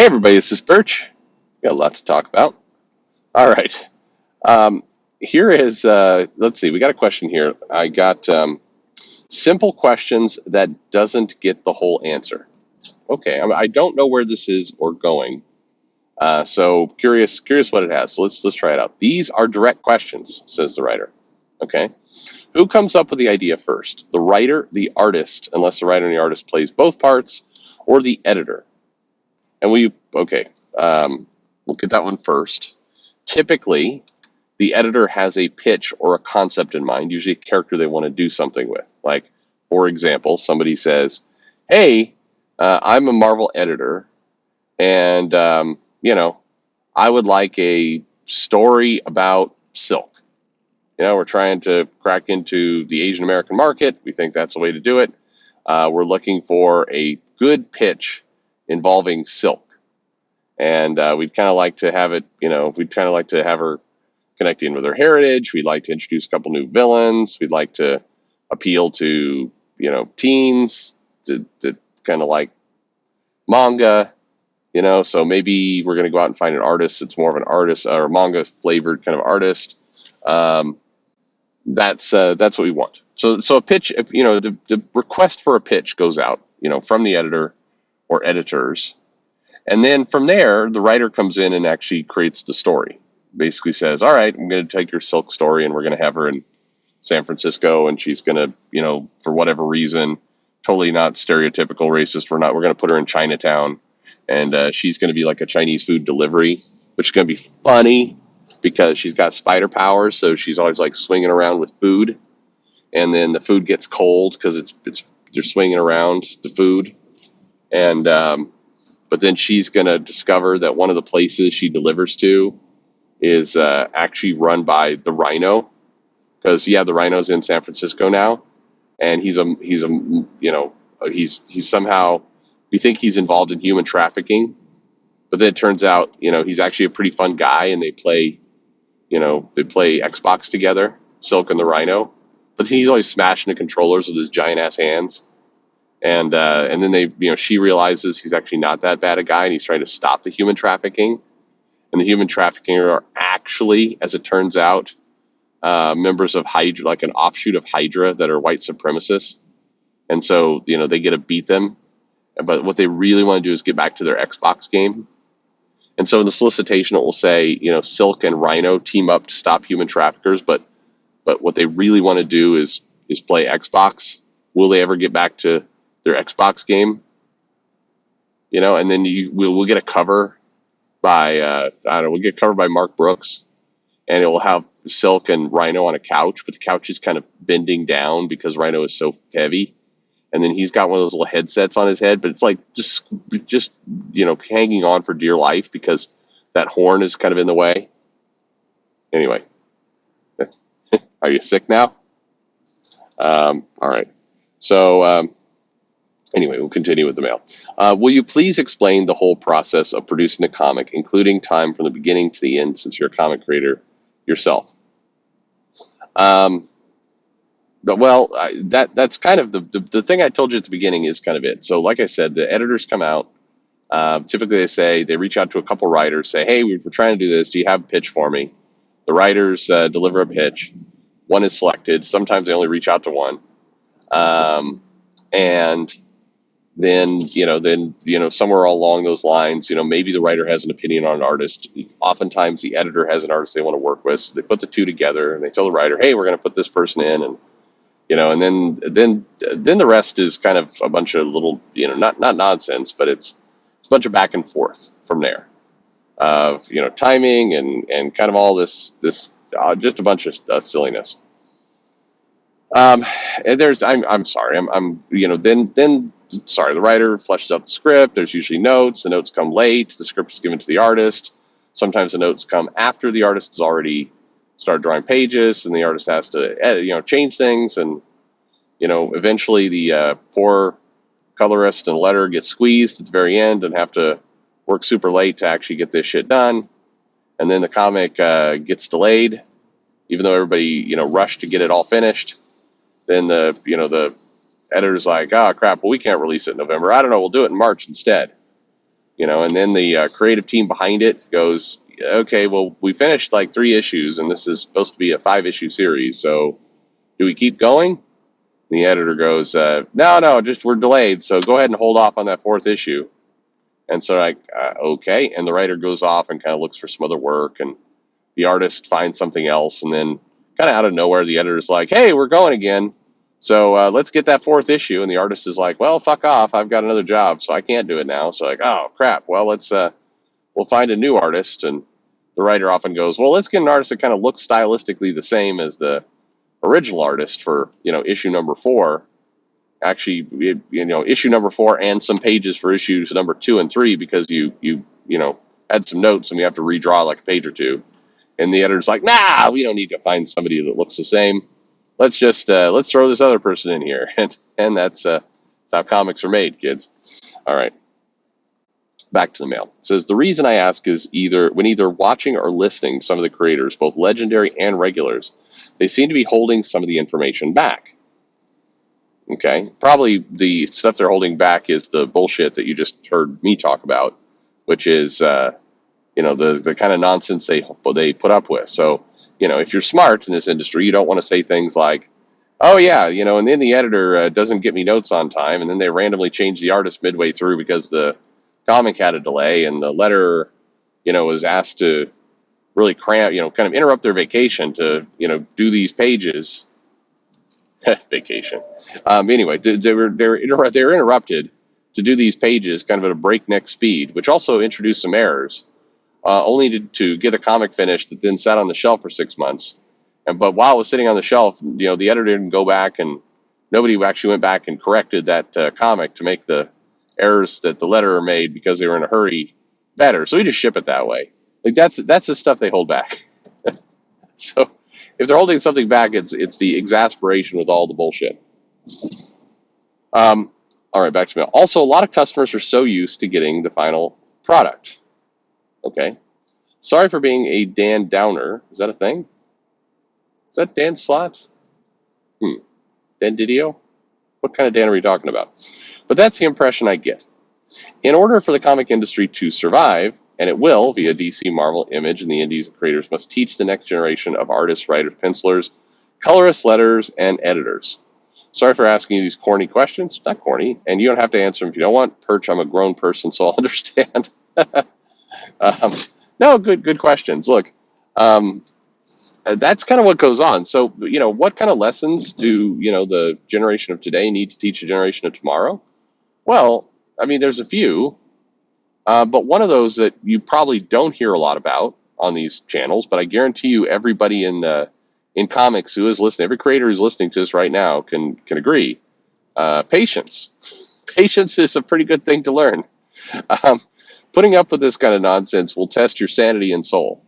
Hey everybody, this is Perch. Got a lot to talk about. All right. Um, Here is, let's see, we got a question here. I got simple questions that doesn't get the whole answer. Okay, I don't know where this is or going. So curious what it has. So let's try it out. These are direct questions, says the writer. Okay. Who comes up with the idea first? The writer, the artist, unless the writer and the artist plays both parts, or the editor? And okay, we'll get that one first. Typically, the editor has a pitch or a concept in mind, usually a character they want to do something with. Like, for example, somebody says, "Hey, I'm a Marvel editor, and I would like a story about silk. We're trying to crack into the Asian American market. We think that's the way to do it. We're looking for a good pitch involving silk." And we'd kind of like to have it, we'd kind of like to have her connecting with her heritage. We'd like to introduce a couple new villains. We'd like to appeal to, teens to kind of like manga, so maybe we're going to go out and find an artist. It's more of an artist or manga flavored kind of artist. Um, that's what we want. So a pitch, the request for a pitch goes out, from the editor or editors. And then from there, the writer comes in and actually creates the story. Basically says, all right, I'm going to take your silk story and we're going to have her in San Francisco and she's going to, for whatever reason, totally not stereotypical racist. We're going to put her in Chinatown and she's going to be like a Chinese food delivery, which is going to be funny because she's got spider powers. So she's always like swinging around with food. And then the food gets cold because they're swinging around the food. And, but then she's going to discover that one of the places she delivers to is actually run by the Rhino, because the Rhino's in San Francisco now, and he's somehow, we think he's involved in human trafficking, but then it turns out he's actually a pretty fun guy, and they play Xbox together, Silk and the Rhino, but he's always smashing the controllers with his giant ass hands. And then she realizes he's actually not that bad a guy, and he's trying to stop the human trafficking. And the human trafficking are actually, as it turns out, members of Hydra, like an offshoot of Hydra, that are white supremacists. And so they get to beat them, but what they really want to do is get back to their Xbox game. And so in the solicitation, it will say Silk and Rhino team up to stop human traffickers, but what they really want to do is play Xbox. Will they ever get back to their Xbox game? And then we'll get a cover by I don't know, we'll get covered by Mark Brooks, and it will have Silk and Rhino on a couch, but the couch is kind of bending down because Rhino is so heavy. And then he's got one of those little headsets on his head, but it's like just hanging on for dear life because that horn is kind of in the way. Anyway, are you sick now? All right. So anyway, we'll continue with the mail. Will you please explain the whole process of producing the comic, including time from the beginning to the end, since you're a comic creator yourself? That's kind of the thing I told you at the beginning is kind of it. So like I said, the editors come out. Typically they reach out to a couple writers, say, hey, we're trying to do this. Do you have a pitch for me? The writers deliver a pitch. One is selected. Sometimes they only reach out to one. And then somewhere along those lines, maybe the writer has an opinion on an artist. Oftentimes the editor has an artist they want to work with. So they put the two together and they tell the writer, hey, we're going to put this person in, and then the rest is kind of a bunch of little, not nonsense, but it's a bunch of back and forth from there of timing and kind of all this just a bunch of silliness. And I'm sorry, then sorry, the writer fleshes out the script. There's usually notes. The notes come late. The script is given to the artist. Sometimes the notes come after the artist has already started drawing pages, and the artist has to edit, change things, and eventually the poor colorist and letterer gets squeezed at the very end and have to work super late to actually get this shit done. And then the comic gets delayed, even though everybody rushed to get it all finished. Then the editor's like, oh crap, well we can't release it in November. I don't know, we'll do it in March instead. And then the creative team behind it goes, okay, well, we finished like 3 issues, and this is supposed to be a 5-issue series, so do we keep going? The editor goes, no, just we're delayed, so go ahead and hold off on that 4th issue. And so okay. And the writer goes off and kind of looks for some other work, and the artist finds something else, and then kind of out of nowhere, the editor's like, hey, we're going again. So let's get that 4th issue. And the artist is like, well, fuck off. I've got another job, so I can't do it now. So like, oh, crap. Well, we'll find a new artist. And the writer often goes, well, let's get an artist that kind of looks stylistically the same as the original artist for, issue number 4. Actually, issue number 4 and some pages for issues number 2 and 3, because you had some notes and we have to redraw like a page or two. And the editor's like, nah, we don't need to find somebody that looks the same. Let's just let's throw this other person in here. And that's how comics are made, kids. All right. Back to the mail. It says, the reason I ask is when either watching or listening to some of the creators, both legendary and regulars, they seem to be holding some of the information back. Okay. Probably the stuff they're holding back is the bullshit that you just heard me talk about, which is, the kind of nonsense they put up with. So, if you're smart in this industry, you don't want to say things like, oh yeah, and then the editor doesn't get me notes on time, and then they randomly change the artist midway through because the comic had a delay, and the letter, was asked to really cram, kind of interrupt their vacation to, do these pages. Vacation. Anyway, they were interrupted to do these pages kind of at a breakneck speed, which also introduced some errors. Only to get a comic finished that then sat on the shelf for 6 months. But while it was sitting on the shelf, the editor didn't go back, and nobody actually went back and corrected that comic to make the errors that the letterer made because they were in a hurry better. So we just ship it that way. Like that's the stuff they hold back. So if they're holding something back, it's the exasperation with all the bullshit. All right, back to mail. Also, a lot of customers are so used to getting the final product. Okay. Sorry for being a Dan Downer. Is that a thing? Is that Dan Slott? Dan Didio? What kind of Dan are we talking about? But that's the impression I get. In order for the comic industry to survive, and it will via DC, Marvel, Image, and the indies, creators must teach the next generation of artists, writers, pencilers, colorists, letters, and editors. Sorry for asking you these corny questions. It's not corny, and you don't have to answer them if you don't want. Perch, I'm a grown person, so I'll understand. No, good questions. Look, that's kind of what goes on. So, what kind of lessons do, the generation of today need to teach the generation of tomorrow? Well, I mean, there's a few, but one of those that you probably don't hear a lot about on these channels, but I guarantee you everybody in comics who is listening, every creator who's listening to this right now can agree. Patience. Patience is a pretty good thing to learn. Putting up with this kind of nonsense will test your sanity and soul.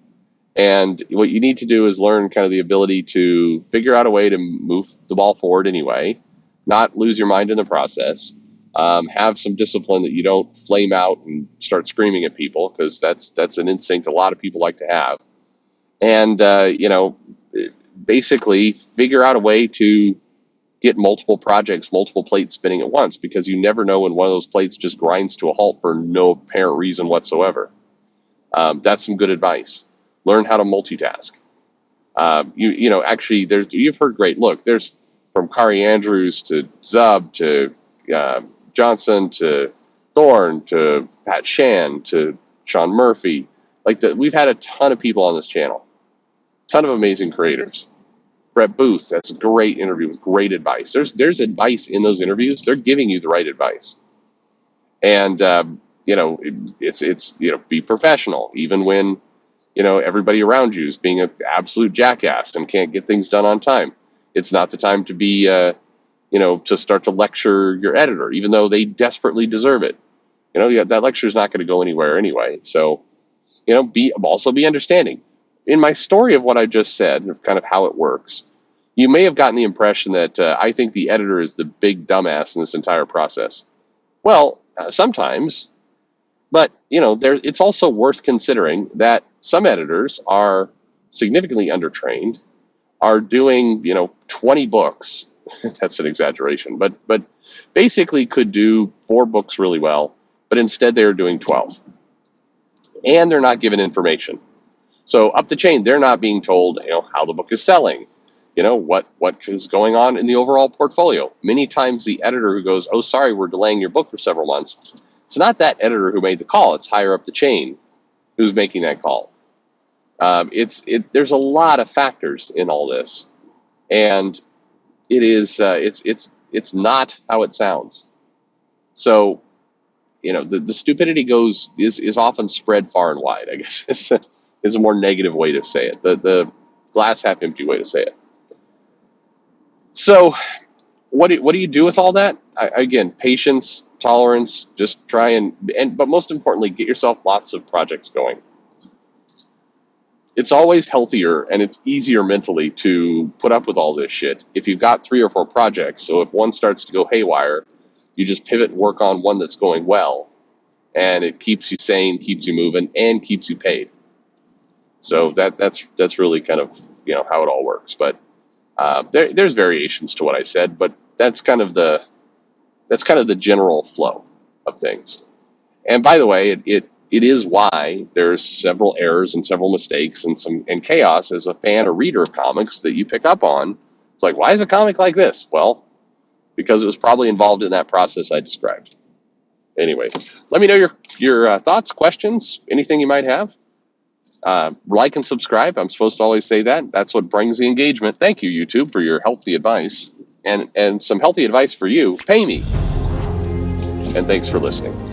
And what you need to do is learn kind of the ability to figure out a way to move the ball forward anyway, not lose your mind in the process, have some discipline that you don't flame out and start screaming at people, because that's an instinct a lot of people like to have. And, basically figure out a way to get multiple projects, multiple plates spinning at once, because you never know when one of those plates just grinds to a halt for no apparent reason whatsoever. That's some good advice. Learn how to multitask. Actually, you've heard great. Look, there's from Kari Andrews to Zub to Johnson to Thorne to Pat Shan to Sean Murphy. We've had a ton of people on this channel, ton of amazing creators. Brett Booth, that's a great interview with great advice. There's advice in those interviews. They're giving you the right advice. And, it's be professional, even when, everybody around you is being an absolute jackass and can't get things done on time. It's not the time to be, to start to lecture your editor, even though they desperately deserve it. That lecture is not going to go anywhere anyway. So, be understanding. In my story of what I just said, of kind of how it works, you may have gotten the impression that I think the editor is the big dumbass in this entire process. Well, sometimes, but it's also worth considering that some editors are significantly undertrained, are doing 20 books. That's an exaggeration, but basically could do 4 books really well, but instead they're doing 12. And they're not given information. So up the chain, they're not being told, how the book is selling, what is going on in the overall portfolio. Many times the editor who goes, oh, sorry, we're delaying your book for several months. It's not that editor who made the call. It's higher up the chain who's making that call. There's a lot of factors in all this, and it's not how it sounds. So, the stupidity is often spread far and wide, I guess is a more negative way to say it. The glass half empty way to say it. So what do you do with all that? Again, patience, tolerance, just try but most importantly, get yourself lots of projects going. It's always healthier and it's easier mentally to put up with all this shit if you've got 3 or 4 projects. So if one starts to go haywire, you just pivot and work on one that's going well, and it keeps you sane, keeps you moving, and keeps you paid. So that's really kind of how it all works. But there's variations to what I said, but that's kind of the general flow of things. And by the way, it is why there's several errors and several mistakes and chaos as a fan or reader of comics that you pick up on. It's like, why is a comic like this? Well, because it was probably involved in that process I described. Anyway, let me know your thoughts, questions, anything you might have. Like and subscribe. I'm supposed to always say that. That's what brings the engagement. Thank you, YouTube, for your healthy advice and some healthy advice for you. Pay me. And thanks for listening.